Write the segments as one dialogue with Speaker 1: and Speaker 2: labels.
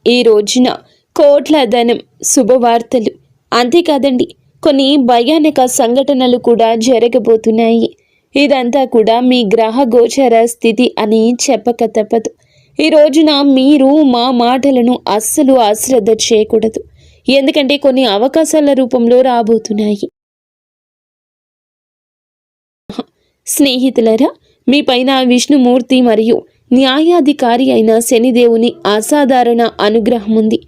Speaker 1: ఈ రోజున కోట్ల ధనం, శుభవార్తలు, అంతేకాదండి కొన్ని భయానక సంఘటనలు కూడా జరగబోతున్నాయి. ఇదంతా కూడా మీ గ్రహ గోచర స్థితి అని చెప్పక తప్పదు. ఈ రోజున మీరు మా మాటలను అస్సలు అశ్రద్ధ చేయకూడదు. ఎందుకంటే కొన్ని అవకాశాల రూపంలో రాబోతున్నాయి. స్నేహితులరా, మీ పైన విష్ణుమూర్తి మరియు న్యాయాధికారి అయిన శనిదేవుని అసాధారణ అనుగ్రహం ఉంది.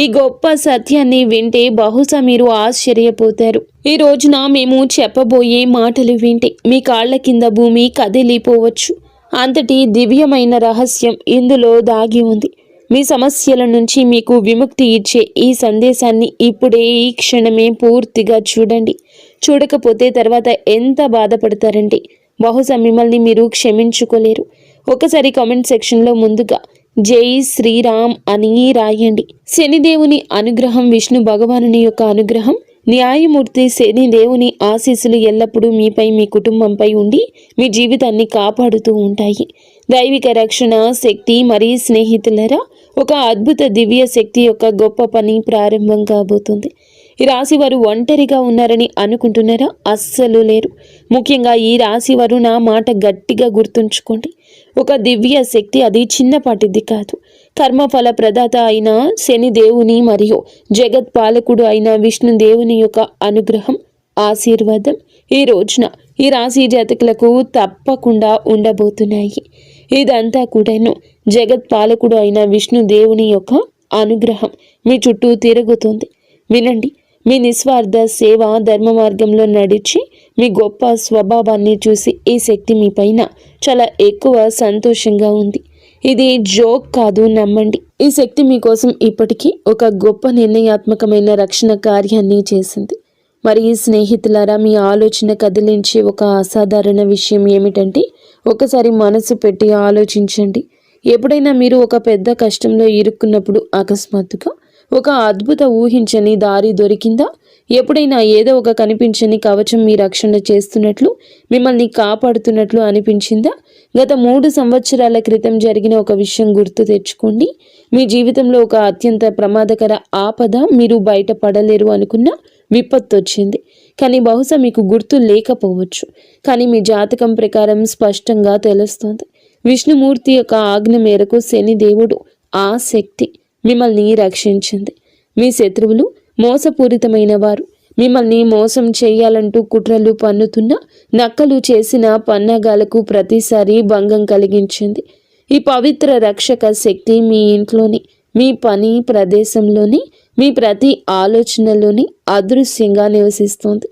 Speaker 1: ఈ గొప్ప సత్యాన్ని వింటే బహుశా మీరు ఆశ్చర్యపోతారు. ఈ రోజున మేము చెప్పబోయే మాటలు వింటే మీ కాళ్ల కింద భూమి కదిలిపోవచ్చు. అంతటి దివ్యమైన రహస్యం ఇందులో దాగి ఉంది. మీ సమస్యల నుంచి మీకు విముక్తి ఇచ్చే ఈ సందేశాన్ని ఇప్పుడే ఈ క్షణమే పూర్తిగా చూడండి. చూడకపోతే తర్వాత ఎంత బాధపడతారంటే బహుశా మిమ్మల్ని మీరు క్షమించుకోలేరు. ఒకసారి కామెంట్ సెక్షన్లో ముందుగా జై శ్రీరామ్ అని రాయండి. శనిదేవుని అనుగ్రహం, విష్ణు భగవానుని యొక్క అనుగ్రహం, న్యాయమూర్తి శనిదేవుని ఆశీస్సులు ఎల్లప్పుడూ మీపై, మీ కుటుంబంపై ఉండి మీ జీవితాన్ని కాపాడుతూ ఉంటాయి. దైవిక రక్షణ శక్తి మరియు స్నేహితులరా, ఒక అద్భుత దివ్య శక్తి యొక్క గొప్ప పని ప్రారంభం కాబోతుంది. ఈ రాశి వారు ఒంటరిగా ఉన్నారని అనుకుంటున్నారా? అస్సలు లేరు. ముఖ్యంగా ఈ రాశి వారు నా మాట గట్టిగా గుర్తుంచుకోండి. ఒక దివ్య శక్తి, అది చిన్నపాటిది కాదు. కర్మఫల ప్రదాత అయిన శని దేవుని మరియు జగత్ పాలకుడు అయిన విష్ణుదేవుని యొక్క అనుగ్రహం, ఆశీర్వాదం ఈ రోజున ఈ రాశి జాతకులకు తప్పకుండా ఉండబోతున్నాయి. ఇదంతా కూడాను జగత్ పాలకుడు అయిన విష్ణుదేవుని యొక్క అనుగ్రహం మీ చుట్టూ తిరుగుతుంది. వినండి, మీ నిస్వార్థ సేవ, ధర్మ మార్గంలో నడిచి మీ గొప్ప స్వభావాన్ని చూసి ఈ శక్తి మీ పైన చాలా ఎక్కువ సంతోషంగా ఉంది. ఇది జోక్ కాదు, నమ్మండి. ఈ శక్తి మీకోసం ఇప్పటికీ ఒక గొప్ప నిర్ణయాత్మకమైన రక్షణ కార్యాన్ని చేసింది. మరి ఈ స్నేహితులారా, మీ ఆలోచన కదిలించే ఒక అసాధారణ విషయం ఏమిటంటే, ఒకసారి మనసు పెట్టి ఆలోచించండి. ఎప్పుడైనా మీరు ఒక పెద్ద కష్టంలో ఇరుక్కున్నప్పుడు అకస్మాత్తుగా ఒక అద్భుత ఊహించని దారి దొరికిందా? ఎప్పుడైనా ఏదో ఒక కనిపించని కవచం మీ రక్షణ చేస్తున్నట్లు, మిమ్మల్ని కాపాడుతున్నట్లు అనిపించిందా? గత 3 సంవత్సరాల క్రితం జరిగిన ఒక విషయం గుర్తు తెచ్చుకోండి. మీ జీవితంలో ఒక అత్యంత ప్రమాదకర ఆపద, మీరు బయటపడలేరు అనుకున్న విపత్తు వచ్చింది. కానీ బహుశా మీకు గుర్తు లేకపోవచ్చు. కానీ మీ జాతకం ప్రకారం స్పష్టంగా తెలుస్తోంది. విష్ణుమూర్తి యొక్క ఆజ్ఞ మేరకు శనిదేవుడు, ఆ శక్తి మిమ్మల్ని రక్షించింది. మీ శత్రువులు మోసపూరితమైన వారు, మిమ్మల్ని మోసం చేయాలంటూ కుట్రలు పన్నుతున్న నక్కలు చేసిన పన్నాగాలకు ప్రతిసారి భంగం కలిగించింది. ఈ పవిత్ర రక్షక శక్తి మీ ఇంట్లోని, మీ పని ప్రదేశంలోని, మీ ప్రతి ఆలోచనలోని అదృశ్యంగా నివసిస్తోంది.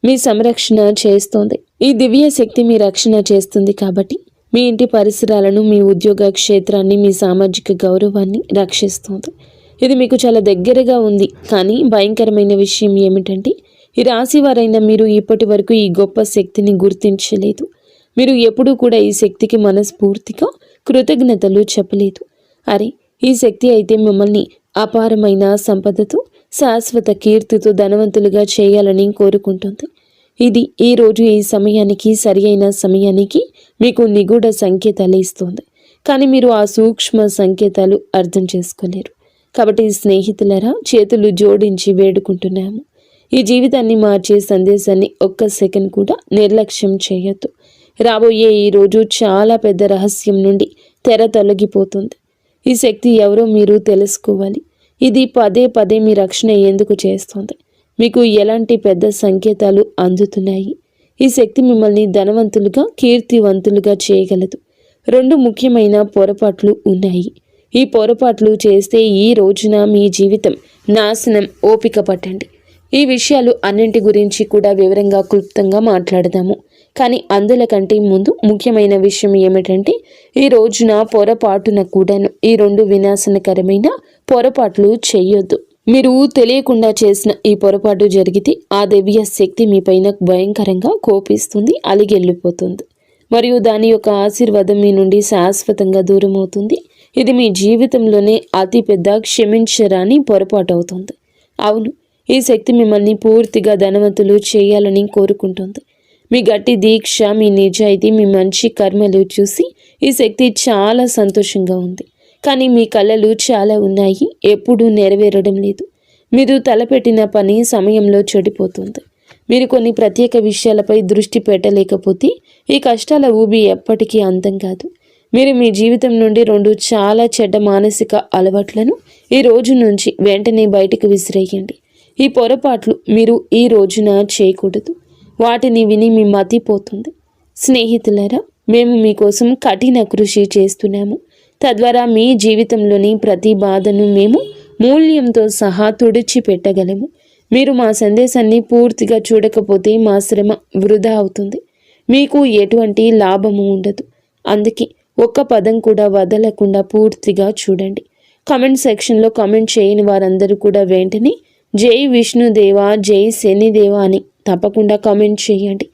Speaker 1: మీ సంరక్షణ చేస్తోంది. ఈ దివ్య శక్తి మీ రక్షణ చేస్తుంది కాబట్టి మీ ఇంటి పరిసరాలను, మీ ఉద్యోగ క్షేత్రాన్ని, మీ సామాజిక గౌరవాన్ని రక్షిస్తుంది. ఇది మీకు చాలా దగ్గరగా ఉంది. కానీ భయంకరమైన విషయం ఏమిటంటే, ఈ రాశి వారైన మీరు ఇప్పటి వరకు ఈ గొప్ప శక్తిని గుర్తించలేదు. మీరు ఎప్పుడూ కూడా ఈ శక్తికి మనస్ఫూర్తిగా కృతజ్ఞతలు చెప్పలేదు. అరే, ఈ శక్తి అయితే మిమ్మల్ని అపారమైన సంపదతో, శాశ్వత కీర్తితో ధనవంతులుగా చేయాలని కోరుకుంటుంది. ఇది ఈ రోజు ఈ సమయానికి, సరి అయిన సమయానికి మీకు నిగూఢ సంకేతాలు ఇస్తుంది. కానీ మీరు ఆ సూక్ష్మ సంకేతాలు అర్థం చేసుకోలేరు. కాబట్టి స్నేహితులరా, చేతులు జోడించి వేడుకుంటున్నాము. ఈ జీవితాన్ని మార్చే సందేశాన్ని ఒక్క సెకండ్ కూడా నిర్లక్ష్యం చేయొద్దు. రాబోయే ఈ రోజు చాలా పెద్ద రహస్యం నుండి తెర తొలగిపోతుంది. ఈ శక్తి ఎవరో మీరు తెలుసుకోవాలి. ఇది పదే పదే మీ రక్షణ ఎందుకు చేస్తుంది? మీకు ఎలాంటి పెద్ద సంకేతాలు అందుతున్నాయి? ఈ శక్తి మిమ్మల్ని ధనవంతులుగా, కీర్తివంతులుగా చేయగలదు. 2 ముఖ్యమైన పొరపాట్లు ఉన్నాయి. ఈ పొరపాట్లు చేస్తే ఈ రోజున మీ జీవితం నాశనం. ఓపిక పట్టండి. ఈ విషయాలు అన్నింటి గురించి కూడా వివరంగా, క్లుప్తంగా మాట్లాడదాము. కానీ అందులకంటే ముందు ముఖ్యమైన విషయం ఏమిటంటే, ఈ రోజున పొరపాటున కూడాను ఈ 2 వినాశనకరమైన పొరపాట్లు చేయొద్దు. మీరు తెలియకుండా చేసిన ఈ పొరపాటు జరిగితే ఆ దివ్య శక్తి మీ పైన భయంకరంగా కోపిస్తుంది, అలిగెళ్ళిపోతుంది. మరియు దాని యొక్క ఆశీర్వాదం మీ నుండి శాశ్వతంగా దూరం అవుతుంది. ఇది మీ జీవితంలోనే అతిపెద్ద క్షమించరాని పొరపాటు అవుతుంది. అవును, ఈ శక్తి మిమ్మల్ని పూర్తిగా ధనవంతులు చేయాలని కోరుకుంటుంది. మీ గట్టి దీక్ష, మీ నిజాయితీ, మీ మంచి కర్మలు చూసి ఈ శక్తి చాలా సంతోషంగా ఉంది. కానీ మీ కలలు చాలా ఉన్నాయి, ఎప్పుడూ నెరవేరడం లేదు. మీరు తలపెట్టిన పని సమయంలో చెడిపోతుంది. మీరు కొన్ని ప్రత్యేక విషయాలపై దృష్టి పెట్టలేకపోతే ఈ కష్టాల ఊబి ఎప్పటికీ అంతం కాదు. మీరు మీ జీవితం నుండి 2 చాలా చెడ్డ మానసిక అలవాట్లను ఈ రోజు నుంచి వెంటనే బయటకు విసిరేయండి. ఈ పొరపాట్లు మీరు ఈ రోజున చేయకూడదు. వాటిని విని మీ మతి పోతుంది. స్నేహితులారా, మేము మీకోసం కఠిన కృషి చేస్తున్నాము. తద్వారా మీ జీవితంలోని ప్రతి బాధను మేము మూల్యంతో సహా తుడిచిపెట్టగలము. మీరు మా సందేశాన్ని పూర్తిగా చూడకపోతే మా శ్రమ వృధా అవుతుంది. మీకు ఎటువంటి లాభము ఉండదు. అందుకే ఒక్క పదం కూడా వదలకుండా పూర్తిగా చూడండి. కామెంట్ సెక్షన్లో కామెంట్ చేయని వారందరూ కూడా వెంటనే జై విష్ణుదేవ, జై శనిదేవ అని తప్పకుండా కామెంట్ చేయండి.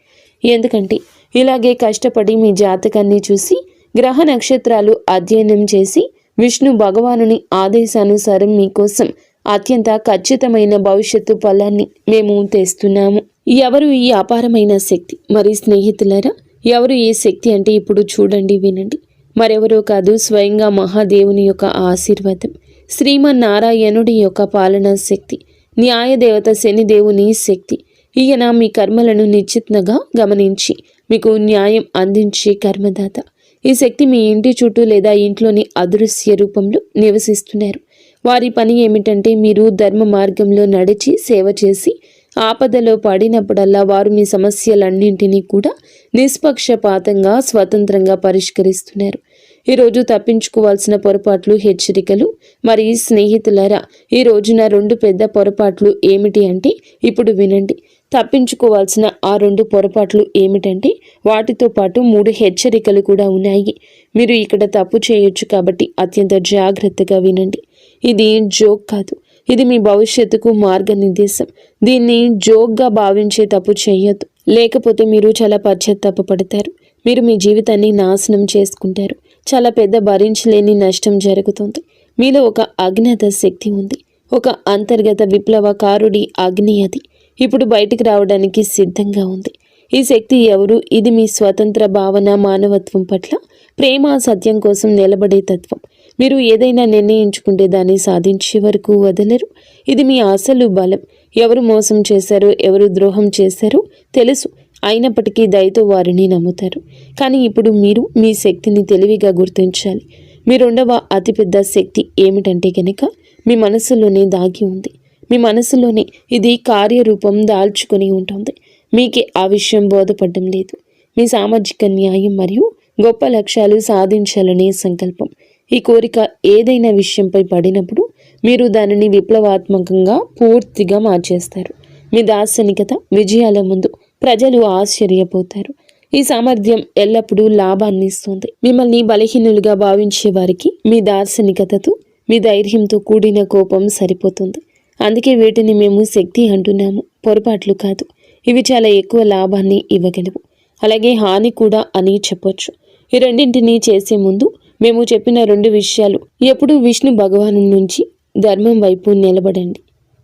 Speaker 1: ఎందుకంటే ఇలాగే కష్టపడి మీ జాతకాన్ని చూసి గ్రహ నక్షత్రాలు అధ్యయనం చేసి విష్ణు భగవానుని ఆదేశానుసారం మీకోసం అత్యంత ఖచ్చితమైన భవిష్యత్తు ఫలాన్ని మేము తెస్తున్నాము. ఎవరు ఈ అపారమైన శక్తి? మరి స్నేహితులారా, ఎవరు ఈ శక్తి అంటే ఇప్పుడు చూడండి, వినండి. మరెవరో కాదు, స్వయంగా మహాదేవుని యొక్క ఆశీర్వాదం, శ్రీమన్నారాయణుడి యొక్క పాలనా శక్తి, న్యాయదేవత శనిదేవుని శక్తి. ఈయన మీ కర్మలను నిశ్చితంగా గమనించి మీకు న్యాయం అందించే కర్మదాత. ఈ శక్తి మీ ఇంటి చుట్టూ లేదా ఇంట్లోని అదృశ్య రూపంలో నివసిస్తున్నారు. వారి పని ఏమిటంటే మీరు ధర్మ మార్గంలో నడిచి సేవ చేసి ఆపదలో పడినప్పుడల్లా వారు మీ సమస్యలన్నింటినీ కూడా నిష్పక్షపాతంగా స్వతంత్రంగా పరిష్కరిస్తున్నారు. ఈరోజు తప్పించుకోవాల్సిన పొరపాట్లు, హెచ్చరికలు. మరి స్నేహితులారా, ఈ రోజున 2 పెద్ద పొరపాట్లు ఏమిటి అంటే ఇప్పుడు వినండి. తప్పించుకోవాల్సిన ఆ 2 పొరపాట్లు ఏమిటంటే వాటితో పాటు 3 హెచ్చరికలు కూడా ఉన్నాయి. మీరు ఇక్కడ తప్పు చేయొచ్చు కాబట్టి అత్యంత జాగ్రత్తగా వినండి. ఇది జోక్ కాదు, ఇది మీ భవిష్యత్తుకు మార్గనిర్దేశం. దీన్ని జోక్గా భావించే తప్పు చేయొద్దు, లేకపోతే మీరు చాలా పశ్చాత్తాపపడతారు. మీరు మీ జీవితాన్ని నాశనం చేసుకుంటారు. చాలా పెద్ద భరించలేని నష్టం జరుగుతుంది. మీలో ఒక అజ్ఞాత శక్తి ఉంది, ఒక అంతర్గత విప్లవకారుడి అగ్ని. అది ఇప్పుడు బయటికి రావడానికి సిద్ధంగా ఉంది. ఈ శక్తి ఎవరు? ఇది మీ స్వతంత్ర భావన, మానవత్వం పట్ల ప్రేమ, సత్యం కోసం నిలబడే తత్వం. మీరు ఏదైనా నిర్ణయించుకుంటే దాన్ని సాధించే వరకు వదలరు. ఇది మీ అసలు బలం. ఎవరు మోసం చేశారో, ఎవరు ద్రోహం చేశారో తెలుసు, అయినప్పటికీ దయతో వారిని నమ్ముతారు. కానీ ఇప్పుడు మీరు మీ శక్తిని తెలివిగా గుర్తించాలి. మీ 2వ అతిపెద్ద శక్తి ఏమిటంటే గనక మీ మనసులోనే దాగి ఉంది. మీ మనసులోనే ఇది కార్యరూపం దాల్చుకొని ఉంటుంది. మీకే ఆ విషయం బోధపడడం లేదు. మీ సామాజిక న్యాయం మరియు గొప్ప లక్ష్యాలు సాధించాలనే సంకల్పం. ఈ కోరిక ఏదైనా విషయంపై పడినప్పుడు మీరు దానిని విప్లవాత్మకంగా పూర్తిగా మార్చేస్తారు. మీ దార్శనికత విజయాల ముందు ప్రజలు ఆశ్చర్యపోతారు. ఈ సామర్థ్యం ఎల్లప్పుడూ లాభాన్ని ఇస్తుంది. మిమ్మల్ని బలహీనులుగా భావించే వారికి మీ దార్శనికతతో, మీ ధైర్యంతో కూడిన కోపం సరిపోతుంది. అందుకే వీటిని మేము శక్తి అంటున్నాము, పొరపాట్లు కాదు. ఇవి చాలా ఎక్కువ లాభాన్ని ఇవ్వగలవు, అలాగే హాని కూడా అని చెప్పొచ్చు. ఈ రెండింటినీ చేసే ముందు మేము చెప్పిన 2 విషయాలు. ఎప్పుడు విష్ణు భగవాను నుంచి ధర్మం వైపు నిలబడండి.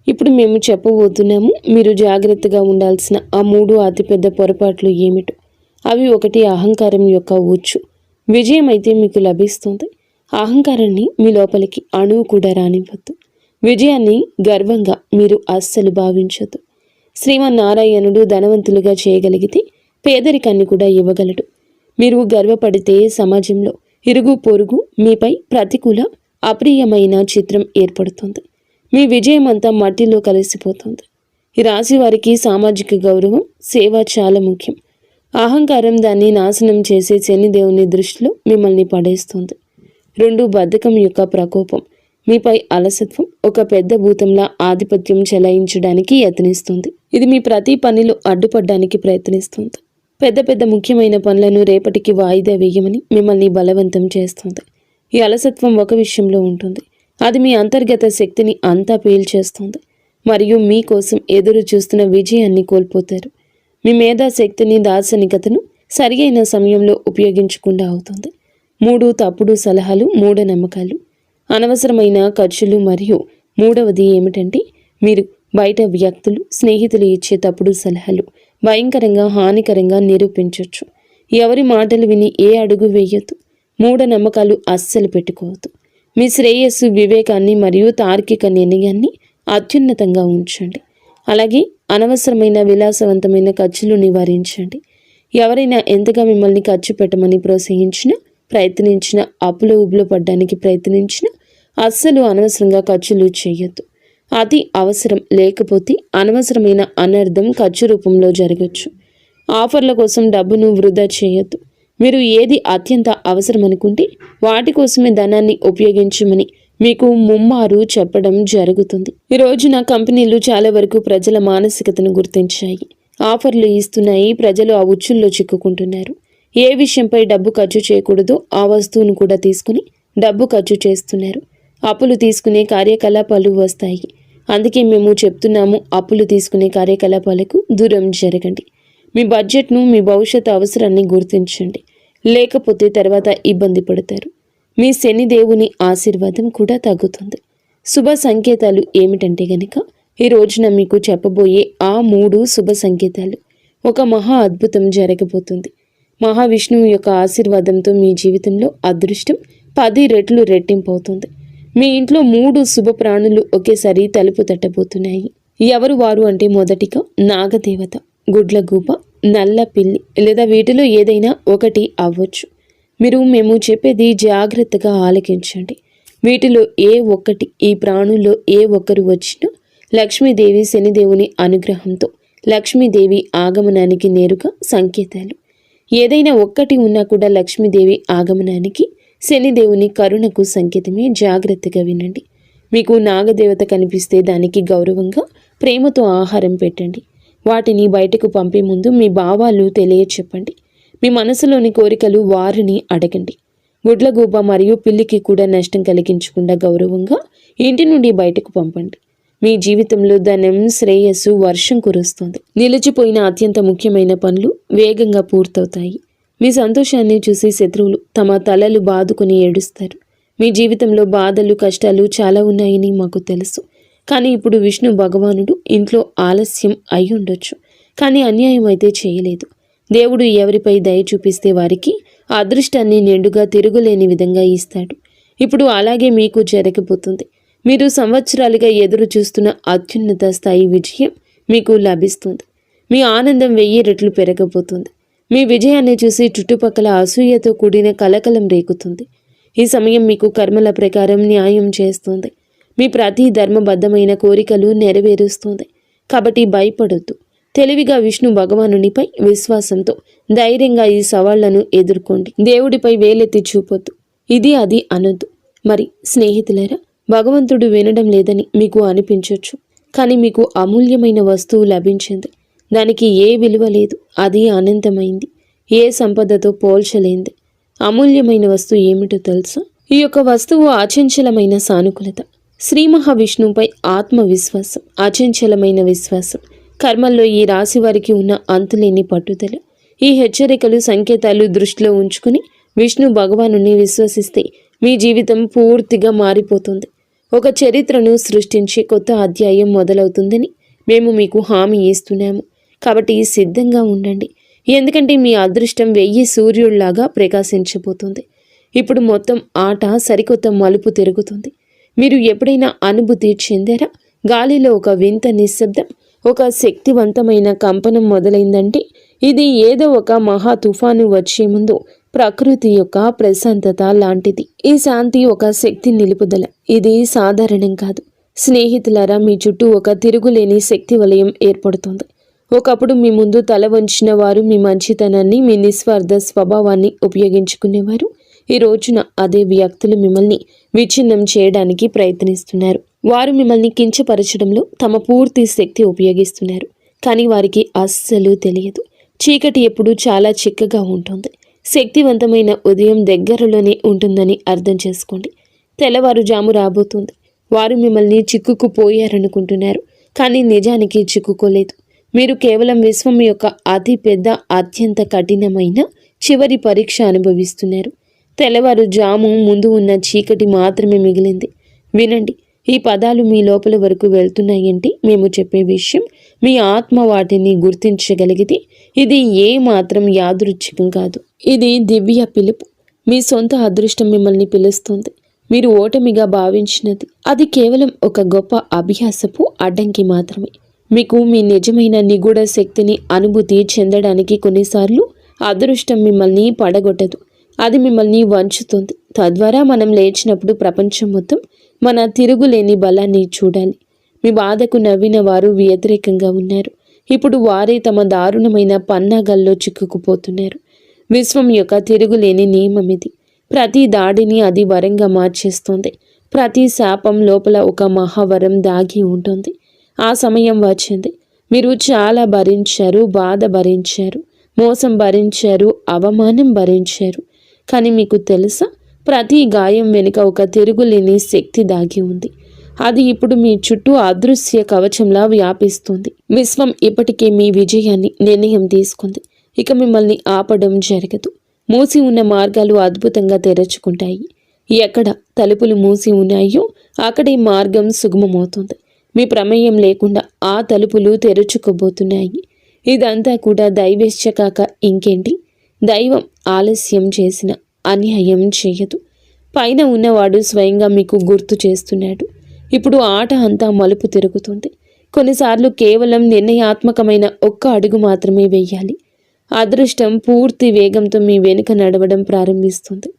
Speaker 1: ఇప్పుడు మేము చెప్పబోతున్నాము. మీరు జాగ్రత్తగా ఉండాల్సిన ఆ 3 అతిపెద్ద పొరపాట్లు ఏమిటో. అవి 1, అహంకారం యొక్క ఉచ్చు. విజయం అయితే మీకు లభిస్తుంది. అహంకారాన్ని మీ లోపలికి అణువు కూడా రానివ్వద్దు. విజయాన్ని గర్వంగా మీరు అస్సలు భావించొద్దు. శ్రీమన్నారాయణుడు ధనవంతులుగా చేయగలిగితే పేదరికాన్ని కూడా ఇవ్వగలడు. మీరు గర్వపడితే సమాజంలో ఇరుగు పొరుగు మీపై ప్రతికూల, అప్రియమైన చిత్రం ఏర్పడుతుంది. మీ విజయం అంతా మట్టిలో కలిసిపోతుంది. ఈ రాశి వారికి సామాజిక గౌరవం, సేవ చాలా ముఖ్యం. అహంకారం దాన్ని నాశనం చేసే శనిదేవుని దృష్టిలో మిమ్మల్ని పడేస్తుంది. 2, బద్ధకం యొక్క ప్రకోపం. మీపై అలసత్వం ఒక పెద్ద భూతంలా ఆధిపత్యం చెలాయించడానికి యత్నిస్తుంది. ఇది మీ ప్రతి పనిలో అడ్డుపడడానికి ప్రయత్నిస్తుంది. పెద్ద పెద్ద ముఖ్యమైన పనులను రేపటికి వాయిదా వేయమని మిమ్మల్ని బలవంతం చేస్తుంది. ఈ అలసత్వం ఒక విషయంలో ఉంటుంది. అది మీ అంతర్గత శక్తిని అంతా పీల్చేస్తుంది మరియు మీకోసం ఎదురు చూస్తున్న విజయాన్ని కోల్పోతారు. మీ మేధాశక్తిని, దార్శనికతను సరియైన సమయంలో ఉపయోగించకుండా అవుతుంది. 3, తప్పుడు సలహాలు, మూఢనమ్మకాలు, అనవసరమైన ఖర్చులు. మరియు 3వది ఏమిటంటే మీరు బయట వ్యక్తులు, స్నేహితులు ఇచ్చే తప్పుడు సలహాలు భయంకరంగా హానికరంగా నిరూపించవచ్చు. ఎవరి మాటలు విని ఏ అడుగు వేయొద్దు. మూఢనమ్మకాలు అస్సలు పెట్టుకోవద్దు. మీ శ్రేయస్సు, వివేకాన్ని మరియు తార్కిక నిర్ణయాన్ని అత్యున్నతంగా ఉంచండి. అలాగే అనవసరమైన విలాసవంతమైన ఖర్చులు నివారించండి. ఎవరైనా ఎంతగా మిమ్మల్ని ఖర్చు పెట్టమని ప్రోత్సహించినా, ప్రయత్నించినా, అప్పులో ఉబులో పడ్డానికి ప్రయత్నించినా అస్సలు అనవసరంగా ఖర్చులు చేయొద్దు. అతి అవసరం లేకపోతే అనవసరమైన అనర్థం ఖర్చు రూపంలో జరగచ్చు. ఆఫర్ల కోసం డబ్బును వృధా చేయొద్దు. మీరు ఏది అత్యంత అవసరం అనుకుంటే వాటి కోసమే ధనాన్ని ఉపయోగించమని మీకు ముమ్మారు చెప్పడం జరుగుతుంది. ఈ రోజున కంపెనీలు చాలా వరకు ప్రజల మానసికతను గుర్తించాయి. ఆఫర్లు ఇస్తున్నాయి. ప్రజలు ఆ ఉచ్చుల్లో చిక్కుకుంటున్నారు. ఏ విషయంపై డబ్బు ఖర్చు చేయకూడదో ఆ వస్తువును కూడా తీసుకుని డబ్బు ఖర్చు చేస్తున్నారు. అప్పులు తీసుకునే కార్యకలాపాలు వస్తాయి. అందుకే మేము చెప్తున్నాము, అప్పులు తీసుకునే కార్యకలాపాలకు దూరం జరగండి. మీ బడ్జెట్ను, మీ భవిష్యత్ అవసరాన్ని గుర్తించండి. లేకపోతే తర్వాత ఇబ్బంది పడతారు. మీ శనిదేవుని ఆశీర్వాదం కూడా తగ్గుతుంది. శుభ సంకేతాలు ఏమిటంటే గనక ఈ రోజున మీకు చెప్పబోయే ఆ 3 శుభ సంకేతాలు. ఒక మహా అద్భుతం జరగబోతుంది. మహావిష్ణువు యొక్క ఆశీర్వాదంతో మీ జీవితంలో అదృష్టం 10 రెట్లు రెట్టింపు అవుతుంది. మీ ఇంట్లో 3 శుభ ప్రాణులు ఒకేసారి తలుపు తట్టబోతున్నాయి. ఎవరు వారు అంటే మొదటిగా నాగదేవత, గుడ్లగూబ, నల్ల పిల్లి లేదా వీటిలో ఏదైనా ఒకటి అవ్వచ్చు. మేము చెప్పేది జాగ్రత్తగా ఆలకించండి. వీటిలో ఏ ఒక్కటి, ఈ ప్రాణుల్లో ఏ ఒక్కరు వచ్చినా లక్ష్మీదేవి, శనిదేవుని అనుగ్రహంతో లక్ష్మీదేవి ఆగమనానికి నేరుగా సంకేతాలు. ఏదైనా ఒక్కటి ఉన్నా కూడా లక్ష్మీదేవి ఆగమనానికి, శనిదేవుని కరుణకు సంకేతమే. జాగ్రత్తగా వినండి. మీకు నాగదేవత కనిపిస్తే దానికి గౌరవంగా, ప్రేమతో ఆహారం పెట్టండి. వాటిని బయటకు పంపే ముందు మీ భావాలు తెలియచెప్పండి. మీ మనసులోని కోరికలు వారిని అడగండి. గుడ్లగూబ మరియు పిల్లికి కూడా నష్టం కలిగించకుండా గౌరవంగా ఇంటి నుండి బయటకు పంపండి. మీ జీవితంలో ధనం, శ్రేయస్సు వర్షం కురుస్తుంది. నిలిచిపోయిన అత్యంత ముఖ్యమైన పనులు వేగంగా పూర్తవుతాయి. మీ సంతోషాన్ని చూసి శత్రువులు తమ తలలు బాదుకుని ఏడుస్తారు. మీ జీవితంలో బాధలు, కష్టాలు చాలా ఉన్నాయని మాకు తెలుసు. కానీ ఇప్పుడు విష్ణు భగవానుడు ఇంట్లో ఆలస్యం అయి ఉండొచ్చు, కానీ అన్యాయం అయితే చేయలేదు. దేవుడు ఎవరిపై దయ చూపిస్తే వారికి అదృష్టాన్ని నిండుగా తిరుగులేని విధంగా ఇస్తాడు. ఇప్పుడు అలాగే మీకు జరగబోతుంది. మీరు సంవత్సరాలుగా ఎదురు చూస్తున్న అత్యున్నత స్థాయి విజయం మీకు లభిస్తుంది. మీ ఆనందం 1000 రెట్లు పెరగబోతుంది. మీ విజయాన్ని చూసి చుట్టుపక్కల అసూయతో కూడిన కలకలం రేగుతుంది. ఈ సమయం మీకు కర్మల ప్రకారం న్యాయం చేస్తుంది. మీ ప్రతి ధర్మబద్ధమైన కోరికలు నెరవేరుస్తుంది. కాబట్టి భయపడొద్దు. తెలివిగా విష్ణు భగవానునిపై విశ్వాసంతో ధైర్యంగా ఈ సవాళ్లను ఎదుర్కోండి. దేవుడిపై వేలెత్తి చూపొద్దు, ఇది అది అనొద్దు. మరి స్నేహితులారా, భగవంతుడు వినడం లేదని మీకు అనిపించవచ్చు. కానీ మీకు అమూల్యమైన వస్తువు లభించింది. దానికి ఏ విలువ లేదు. అది అనంతమైంది. ఏ సంపదతో పోల్చలేంది. అమూల్యమైన వస్తువు ఏమిటో తెలుసా? ఈ యొక్క వస్తువు అచంచలమైన సానుకూలత, శ్రీ మహావిష్ణువుపై ఆత్మవిశ్వాసం, అచంచలమైన విశ్వాసం. కర్మల్లో ఈ రాశి వారికి ఉన్న అంతులేని పట్టుదల. ఈ హెచ్చరికలు, సంకేతాలు దృష్టిలో ఉంచుకుని విష్ణు భగవానుని విశ్వసిస్తే మీ జీవితం పూర్తిగా మారిపోతుంది. ఒక చరిత్రను సృష్టించే కొత్త అధ్యాయం మొదలవుతుందని మేము మీకు హామీ ఇస్తున్నాము. కాబట్టి సిద్ధంగా ఉండండి. ఎందుకంటే మీ అదృష్టం 1000 సూర్యుళ్లాగా ప్రకాశించబోతుంది. ఇప్పుడు మొత్తం ఆట సరికొత్త మలుపు తిరుగుతుంది. మీరు ఎప్పుడైనా అనుభూతి చెందారా? గాలిలో ఒక వింత నిశ్శబ్దం, ఒక శక్తివంతమైన కంపనం మొదలైందంటే ఇది ఏదో ఒక మహా తుఫాను వచ్చే ముందు ప్రకృతి యొక్క ప్రశాంతత లాంటిది. ఈ శాంతి ఒక శక్తి నిలుపుదల. ఇది సాధారణం కాదు. స్నేహితులారా, మీ చుట్టూ ఒక తిరుగులేని శక్తి వలయం ఏర్పడుతుంది. ఒకప్పుడు మీ ముందు తల వంచిన వారు మీ మంచితనాన్ని, మీ నిస్వార్థ స్వభావాన్ని ఉపయోగించుకునేవారు. ఈ రోజున అదే వ్యక్తులు మిమ్మల్ని విచ్ఛిన్నం చేయడానికి ప్రయత్నిస్తున్నారు. వారు మిమ్మల్ని కించపరచడంలో తమ పూర్తి శక్తి ఉపయోగిస్తున్నారు. కానీ వారికి అస్సలు తెలియదు, చీకటి ఎప్పుడూ చాలా చిక్కగా ఉంటుంది. శక్తివంతమైన ఉదయం దగ్గరలోనే ఉంటుందని అర్థం చేసుకోండి. తెల్లవారుజాము రాబోతుంది. వారు మిమ్మల్ని చిక్కుకుపోయారనుకుంటున్నారు, కానీ నిజానికి చిక్కుకోలేదు. మీరు కేవలం విశ్వం యొక్క అతి పెద్ద, అత్యంత కఠినమైన చివరి పరీక్ష అనుభవిస్తున్నారు. తెల్లవారుజాము ముందు ఉన్న చీకటి మాత్రమే మిగిలింది. వినండి, ఈ పదాలు మీ లోపల వరకు వెళ్తున్నాయంటే మేము చెప్పే విషయం మీ ఆత్మ వాటిని గుర్తించగలిగితే ఇది ఏ మాత్రం యాదృచ్ఛికం కాదు. ఇది దివ్య పిలుపు. మీ సొంత అదృష్టం మిమ్మల్ని పిలుస్తుంది. మీరు ఓటమిగా భావించినది అది కేవలం ఒక గొప్ప అభ్యాసపు అడ్డంకి మాత్రమే. మీకు మీ నిజమైన నిగూఢ శక్తిని అనుభూతి చెందడానికి కొన్నిసార్లు అదృష్టం మిమ్మల్ని పడగొట్టదు, అది మిమ్మల్ని వంచుతుంది. తద్వారా మనం లేచినప్పుడు ప్రపంచం మొత్తం మన తిరుగులేని బలాన్ని చూడాలి. మీ బాధకు నవ్విన వారు వ్యతిరేకంగా ఉన్నారు. ఇప్పుడు వారే తమ దారుణమైన పన్నాగాల్లో చిక్కుకుపోతున్నారు. విశ్వం యొక్క తిరుగులేని నియమం ఇది. ప్రతి దాడిని అది వరంగా మార్చేస్తుంది. ప్రతి శాపం లోపల ఒక మహావరం దాగి ఉంటుంది. ఆ సమయం వచ్చింది. మీరు చాలా భరించారు, బాధ భరించారు, మోసం భరించారు, అవమానం భరించారు. కానీ మీకు తెలుసా, ప్రతి గాయం వెనుక ఒక తిరుగులేని శక్తి దాగి ఉంది. అది ఇప్పుడు మీ చుట్టూ అదృశ్య కవచంలా వ్యాపిస్తుంది. విశ్వం ఇప్పటికే మీ విజయాన్ని నిర్ణయం తీసుకుంది. ఇక మిమ్మల్ని ఆపడం జరగదు. మూసి ఉన్న మార్గాలు అద్భుతంగా తెరుచుకుంటాయి. ఎక్కడ తలుపులు మూసి ఉన్నాయో అక్కడే మార్గం సుగమమవుతుంది. మీ ప్రమేయం లేకుండా ఆ తలుపులు తెరుచుకోబోతున్నాయి. ఇదంతా కూడా దైవేచ్ఛ కాక ఇంకేంటి? దైవం ఆలస్యం చేసిన అన్యాయం చేయదు. పైన ఉన్నవాడు స్వయంగా మీకు గుర్తు చేస్తున్నాడు. ఇప్పుడు ఆట అంతా మలుపు తిరుగుతుంది. కొన్నిసార్లు కేవలం నిర్ణయాత్మకమైన ఒక్క అడుగు మాత్రమే వేయాలి. అదృష్టం పూర్తి వేగంతో మీ వెనుక నడవడం ప్రారంభిస్తుంది.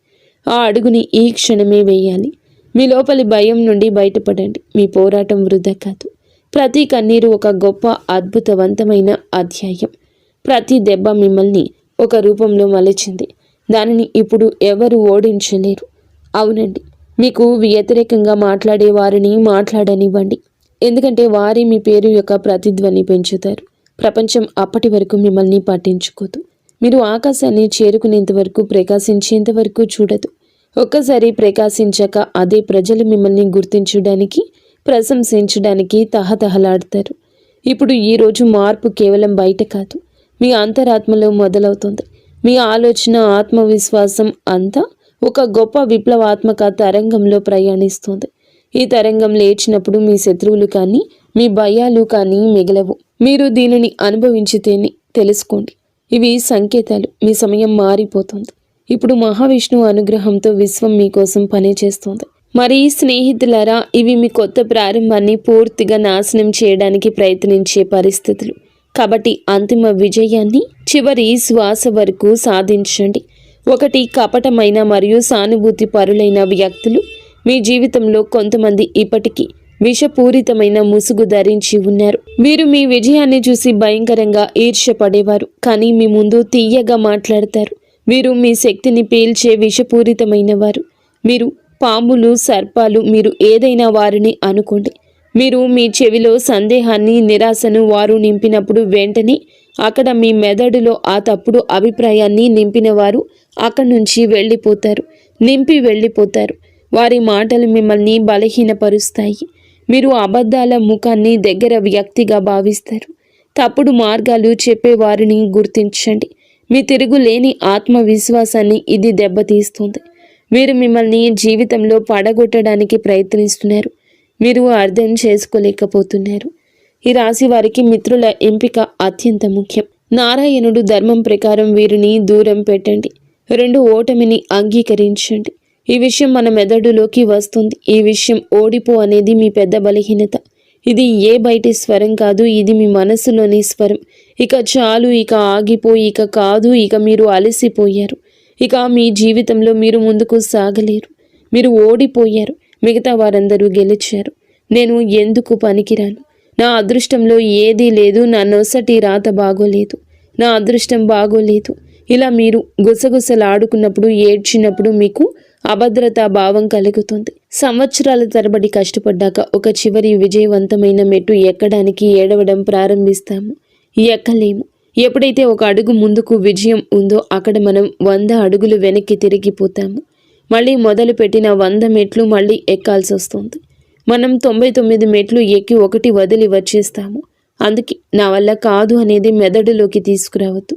Speaker 1: ఆ అడుగుని ఈ క్షణమే వేయాలి. మీ లోపలి భయం నుండి బయటపడండి. మీ పోరాటం వృధా కాదు. ప్రతి కన్నీరు ఒక గొప్ప అద్భుతవంతమైన అధ్యాయం. ప్రతి దెబ్బ మిమ్మల్ని ఒక రూపంలో మలచింది. దానిని ఇప్పుడు ఎవరు ఓడించలేరు. అవునండి, మీకు వ్యతిరేకంగా మాట్లాడే వారిని మాట్లాడనివ్వండి. ఎందుకంటే వారే మీ పేరు యొక్క ప్రతిధ్వని పెంచుతారు. ప్రపంచం అప్పటి వరకు మిమ్మల్ని పట్టించుకోదు. మీరు ఆకాశాన్ని చేరుకునేంత వరకు, ప్రకాశించేంత వరకు చూడదు. ఒక్కసారి ప్రకాశించాక అదే ప్రజలు మిమ్మల్ని గుర్తించడానికి, ప్రశంసించడానికి తహతహలాడతారు. ఇప్పుడు ఈరోజు మార్పు కేవలం బయట కాదు, మీ అంతరాత్మలో మొదలవుతుంది. మీ ఆలోచన, ఆత్మవిశ్వాసం అంతా ఒక గొప్ప విప్లవాత్మక తరంగంలో ప్రయాణిస్తుంది. ఈ తరంగం లేచినప్పుడు మీ శత్రువులు కానీ, మీ భయాలు కానీ మిగలవు. మీరు దీనిని అనుభవించితేనే తెలుసుకోండి. ఇవి సంకేతాలు. మీ సమయం మారిపోతుంది. ఇప్పుడు మహావిష్ణువు అనుగ్రహంతో విశ్వం మీకోసం పనిచేస్తుంది. మరి స్నేహితులారా, ఇవి మీ కొత్త ప్రారంభాన్ని పూర్తిగా నాశనం చేయడానికి ప్రయత్నించే పరిస్థితులు. కాబట్టి అంతిమ విజయాన్ని చివరి శ్వాస వరకు సాధించండి. ఒకటి, కపటమైన మరియు సానుభూతి పరులైన వ్యక్తులు మీ జీవితంలో కొంతమంది ఇప్పటికీ విషపూరితమైన ముసుగు ధరించి ఉన్నారు. వీరు మీ విజయాన్ని చూసి భయంకరంగా ఈర్ష్యపడేవారు, కానీ మీ ముందు తీయగా మాట్లాడతారు. వీరు మీ శక్తిని పీల్చే విషపూరితమైన వారు. మీరు పాములు, సర్పాలు, మీరు ఏదైనా వారిని అనుకోండి. మీరు మీ చెవిలో సందేహాన్ని, నిరాశను వారు నింపినప్పుడు వెంటనే అక్కడ మీ మెదడులో ఆ తప్పుడు అభిప్రాయాన్ని నింపిన వారు అక్కడి నుంచి నింపి వెళ్ళిపోతారు. వారి మాటలు మిమ్మల్ని బలహీనపరుస్తాయి. మీరు అబద్ధాల ముఖాన్ని దగ్గర వ్యక్తిగా భావిస్తారు. తప్పుడు మార్గాలు చెప్పేవారిని గుర్తించండి. మీ తిరుగులేని ఆత్మవిశ్వాసాన్ని ఇది దెబ్బతీస్తుంది. వీరు మిమ్మల్ని జీవితంలో పడగొట్టడానికి ప్రయత్నిస్తున్నారు. మీరు అర్థం చేసుకోలేకపోతున్నారు. ఈ రాశి వారికి మిత్రుల ఎంపిక అత్యంత ముఖ్యం. నారాయణుడు ధర్మం ప్రకారం వీరిని దూరం పెట్టండి. 2, ఓటమిని అంగీకరించండి. ఈ విషయం మన మెదడులోకి వస్తుంది. ఈ విషయం ఓడిపో అనేది మీ పెద్ద బలహీనత. ఇది ఏ బయటి స్వరం కాదు, ఇది మీ మనసులోని స్వరం. ఇక చాలు, ఇక ఆగిపోయి, ఇక కాదు, ఇక మీరు అలసిపోయారు. ఇక మీ జీవితంలో మీరు ముందుకు సాగలేరు. మీరు ఓడిపోయారు. మిగతా వారందరూ గెలిచారు. నేను ఎందుకు పనికిరాను? నా అదృష్టంలో ఏదీ లేదు. నా నొసటి రాత బాగోలేదు. నా అదృష్టం బాగోలేదు. ఇలా మీరు గుసగుసలాడుకున్నప్పుడు, ఏడ్చినప్పుడు మీకు అభద్రతా భావం కలుగుతుంది. సంవత్సరాల తరబడి కష్టపడ్డాక ఒక చివరి విజయవంతమైన మెట్టు ఎక్కడానికి ఏడవడం ప్రారంభిస్తాము. ఎక్కలేము. ఎప్పుడైతే ఒక అడుగు ముందుకు విజయం ఉందో అక్కడ మనం 100 అడుగులు వెనక్కి తిరిగిపోతాము. మళ్ళీ మొదలుపెట్టిన 100 మెట్లు మళ్ళీ ఎక్కాల్సి వస్తుంది. మనం 99 మెట్లు ఎక్కి 1 వదిలి వచ్చేస్తాము. అందుకే నా వల్ల కాదు అనేది మెదడులోకి తీసుకురావద్దు.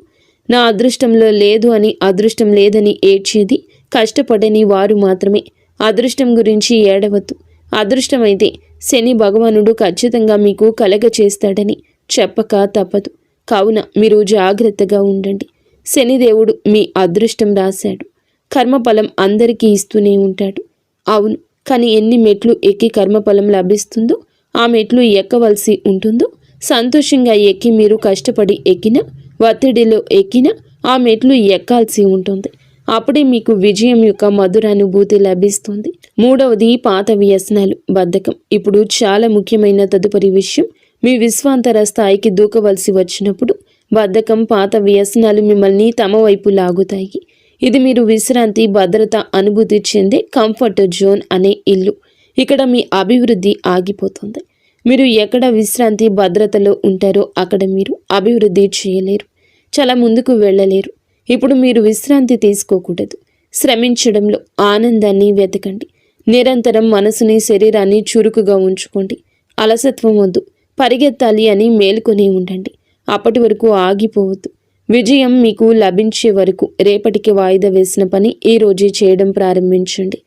Speaker 1: నా అదృష్టంలో లేదు అని, అదృష్టం లేదని ఏడ్చేది కష్టపడని వారు మాత్రమే. అదృష్టం గురించి ఏడవద్దు. అదృష్టమైతే శని భగవానుడు ఖచ్చితంగా మీకు కలగ చేస్తాడని చెప్పక తప్పదు. కావున మీరు జాగ్రత్తగా ఉండండి. శనిదేవుడు మీ అదృష్టం రాశాడు. కర్మఫలం అందరికీ ఇస్తూనే ఉంటాడు. అవును, కానీ ఎన్ని మెట్లు ఎక్కి కర్మఫలం లభిస్తుందో ఆ మెట్లు ఎక్కవలసి ఉంటుందో, సంతోషంగా ఎక్కి మీరు కష్టపడి ఎక్కినా, ఒత్తిడిలో ఎక్కినా ఆ మెట్లు ఎక్కాల్సి ఉంటుంది. అప్పుడే మీకు విజయం యొక్క మధురానుభూతి లభిస్తుంది. మూడవది పాత వ్యసనాలు, బద్ధకం. ఇప్పుడు చాలా ముఖ్యమైన తదుపరి విషయం, మీ విశ్వాంతర స్థాయికి దూకవలసి వచ్చినప్పుడు బద్ధకం, పాత వ్యసనాలు మిమ్మల్ని తమ వైపు లాగుతాయి. ఇది మీరు విశ్రాంతి, భద్రత అనుభూతి చెందే కంఫర్ట్ జోన్ అనే ఇల్లు. ఇక్కడ మీ అభివృద్ధి ఆగిపోతుంది. మీరు ఎక్కడ విశ్రాంతి, భద్రతలో ఉంటారో అక్కడ మీరు అభివృద్ధి చేయలేరు, చాలా ముందుకు వెళ్ళలేరు. ఇప్పుడు మీరు విశ్రాంతి తీసుకోకూడదు. శ్రమించడంలో ఆనందాన్ని వెతకండి. నిరంతరం మనసుని, శరీరాన్ని చురుకుగా ఉంచుకోండి. అలసత్వం వద్దు. పరిగెత్తాలి అని మేలుకొని ఉండండి. అప్పటి వరకు ఆగిపోవద్దు. విజయం మీకు లభించే వరకు రేపటికి వాయిదా వేసిన పని ఈ రోజే చేయడం ప్రారంభించండి.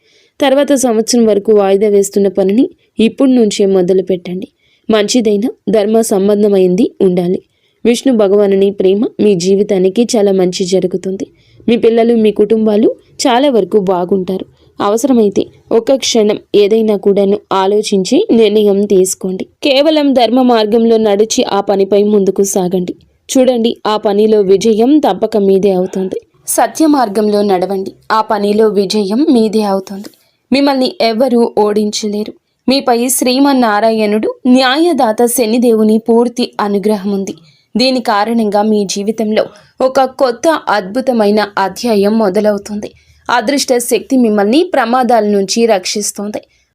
Speaker 1: తర్వాత సంవత్సరం వరకు వాయిదా వేస్తున్న పనిని ఇప్పటి నుంచే మొదలు పెట్టండి. మంచిదైన ధర్మ సంబంధమైంది ఉండాలి. విష్ణు భగవానుని ప్రేమ మీ జీవితానికి చాలా మంచి జరుగుతుంది. మీ పిల్లలు, మీ కుటుంబాలు చాలా వరకు బాగుంటారు. అవసరమైతే ఒక్క క్షణం ఏదైనా కూడాను ఆలోచించి నిర్ణయం తీసుకోండి. కేవలం ధర్మ మార్గంలో నడిచి ఆ పనిపై ముందుకు సాగండి. చూడండి, ఆ పనిలో విజయం తప్పక మీదే అవుతుంది. సత్య మార్గంలో నడవండి, ఆ పనిలో విజయం మీదే అవుతుంది. మిమ్మల్ని ఎవ్వరూ ఓడించలేరు. మీపై శ్రీమన్నారాయణుడు న్యాయదాత శనిదేవుని పూర్తి అనుగ్రహం ఉంది. దీని కారణంగా మీ జీవితంలో ఒక కొత్త అద్భుతమైన అధ్యాయం మొదలవుతుంది. అదృష్ట శక్తి మిమ్మల్ని ప్రమాదాల నుంచి రక్షిస్తుంది.